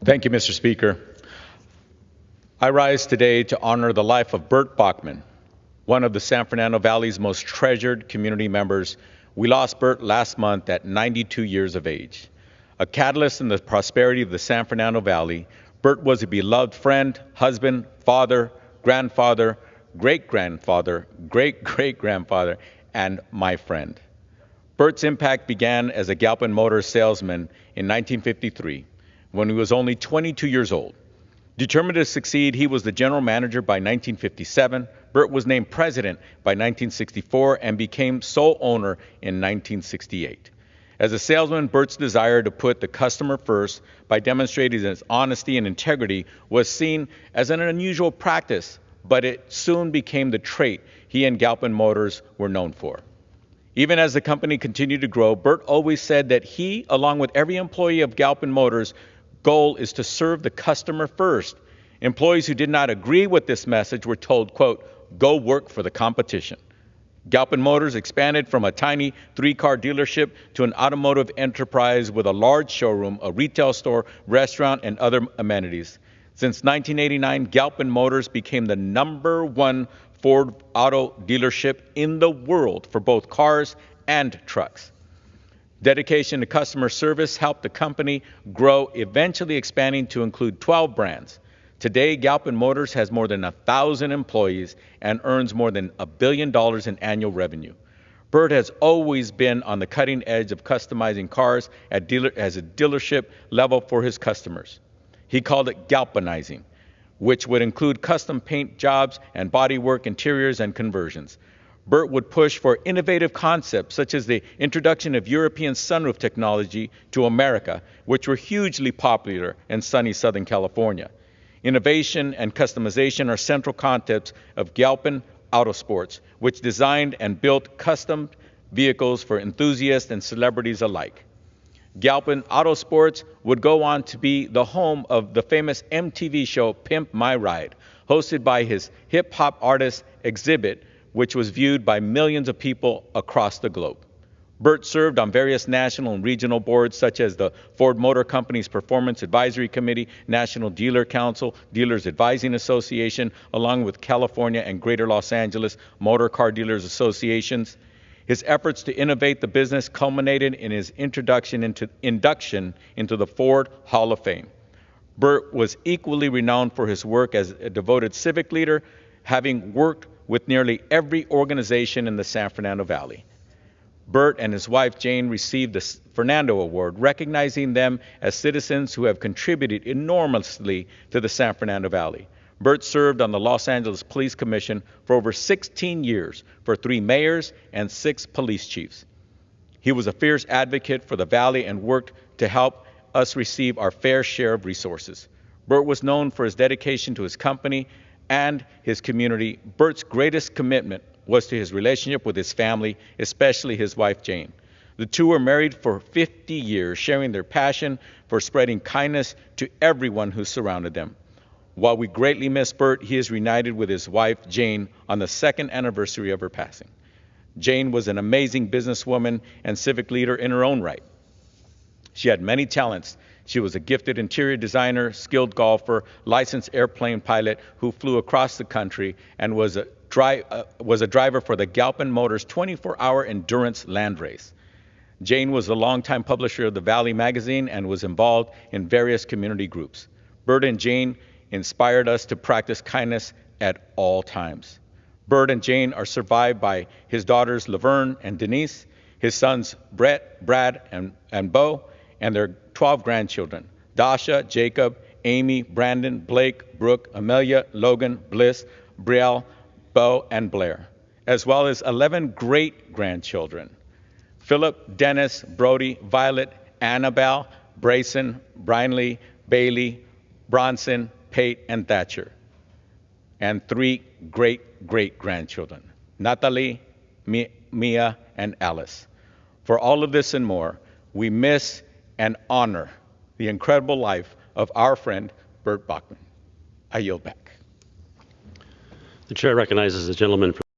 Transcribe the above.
Thank you, Mr. Speaker. I rise today to honor the life of Bert Boeckmann, one of the San Fernando Valley's most treasured community members. We lost Bert last month at 92 years of age. A catalyst in the prosperity of the San Fernando Valley, Bert was a beloved friend, husband, father, grandfather, great-grandfather, great-great-grandfather, and my friend. Bert's impact began as a Galpin Motors salesman in 1953, when he was only 22 years old. Determined to succeed, he was the general manager by 1957. Bert was named president by 1964 and became sole owner in 1968. As a salesman, Bert's desire to put the customer first by demonstrating his honesty and integrity was seen as an unusual practice, but it soon became the trait he and Galpin Motors were known for. Even as the company continued to grow, Bert always said that he, along with every employee of Galpin Motors, goal is to serve the customer first. Employees who did not agree with this message were told, quote, "Go work for the competition." Galpin Motors expanded from a tiny three-car dealership to an automotive enterprise with a large showroom, a retail store, restaurant, and other amenities. Since 1989, Galpin Motors became the #1 Ford auto dealership in the world for both cars and trucks. Dedication to customer service helped the company grow, eventually expanding to include 12 brands. Today, Galpin Motors has more than 1,000 employees and earns more than $1 billion in annual revenue. Bert has always been on the cutting edge of customizing cars as a dealership level for his customers. He called it galpanizing, which would include custom paint jobs and bodywork, interiors, and conversions. Bert would push for innovative concepts such as the introduction of European sunroof technology to America, which were hugely popular in sunny Southern California. Innovation and customization are central concepts of Galpin Autosports, which designed and built custom vehicles for enthusiasts and celebrities alike. Galpin Autosports would go on to be the home of the famous MTV show Pimp My Ride, hosted by his hip-hop artist Exhibit, which was viewed by millions of people across the globe. Bert served on various national and regional boards such as the Ford Motor Company's Performance Advisory Committee, National Dealer Council, Dealers Advising Association, along with California and Greater Los Angeles Motor Car Dealers Associations. His efforts to innovate the business culminated in his induction into the Ford Hall of Fame. Bert was equally renowned for his work as a devoted civic leader, having worked with nearly every organization in the San Fernando Valley. Bert and his wife Jane received the Fernando Award, recognizing them as citizens who have contributed enormously to the San Fernando Valley. Bert served on the Los Angeles Police Commission for over 16 years for 3 mayors and 6 police chiefs. He was a fierce advocate for the Valley and worked to help us receive our fair share of resources. Bert was known for his dedication to his company and his community. Bert's greatest commitment was to his relationship with his family, especially his wife Jane. The two were married for 50 years, sharing their passion for spreading kindness to everyone who surrounded them. While we greatly miss Bert, he is reunited with his wife Jane on the 2nd anniversary of her passing. Jane was an amazing businesswoman and civic leader in her own right. She had many talents. She was a gifted interior designer, skilled golfer, licensed airplane pilot who flew across the country, and was a driver for the Galpin Motors 24-hour endurance land race. Jane was a longtime publisher of the Valley magazine and was involved in various community groups. Bert and Jane inspired us to practice kindness at all times. Bert and Jane are survived by his daughters Laverne and Denise, his sons Brett, Brad, and Bo, and their 12 grandchildren, Dasha, Jacob, Amy, Brandon, Blake, Brooke, Amelia, Logan, Bliss, Brielle, Bo, and Blair, as well as 11 great-grandchildren, Philip, Dennis, Brody, Violet, Annabelle, Brayson, Brianlee, Bailey, Bronson, Pate, and Thatcher, and 3 great-great-grandchildren, Natalie, Mia, and Alice. For all of this and more, we miss and honor the incredible life of our friend, Bert Boeckmann. I yield back. The chair recognizes the gentleman from